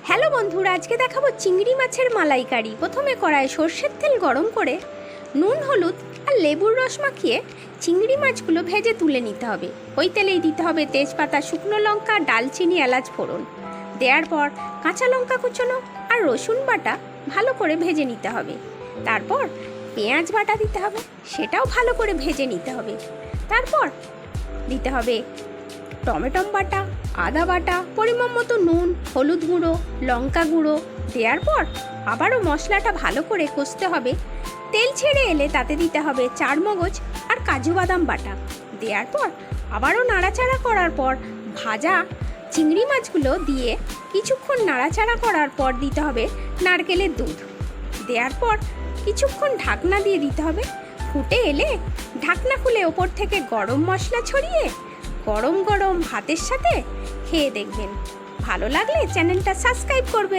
Hello বন্ধুরা, আজকে দেখাবো চিংড়ি মাছের মালাইকারি। প্রথমে কড়ায় সর্ষের তেল গরম করে নুন, হলুদ আর লেবুর রস মাখিয়ে চিংড়ি মাছগুলো ভেজে তুলে নিতে হবে। ওই তেলেই দিতে হবে তেজপাতা, শুকনো লঙ্কা, ডালচিনি, এলাচ ফোড়ন। দেওয়ার পর কাঁচা লঙ্কা কুচোনো আর রসুন বাটা ভালো করে ভেজে নিতে হবে। তারপর পেঁয়াজ বাটা দিতে হবে, সেটাও ভালো করে ভেজে নিতে হবে। তারপর দিতে হবে টমেটো বাটা, আদা বাটা, পরিমাণ মতো নুন, হলুদ গুঁড়ো, লঙ্কা গুঁড়ো। দেওয়ার পর আবারও মশলাটা ভালো করে কষতে হবে। তেল ছেড়ে এলে তাতে দিতে হবে চারমগজ আর কাজু বাদাম বাটা। দেওয়ার পর আবারও নাড়াচাড়া করার পর ভাজা চিংড়ি মাছগুলো দিয়ে কিছুক্ষণ নাড়াচাড়া করার পর দিতে হবে নারকেলের দুধ। দেওয়ার পর কিছুক্ষণ ঢাকনা দিয়ে দিতে হবে। ফুটে এলে ঢাকনা খুলে ওপর থেকে গরম মশলা ছড়িয়ে গরম গরম ভাতের সাথে খেয়ে দেখবেন। ভালো লাগলে চ্যানেলটা সাবস্ক্রাইব করবেন।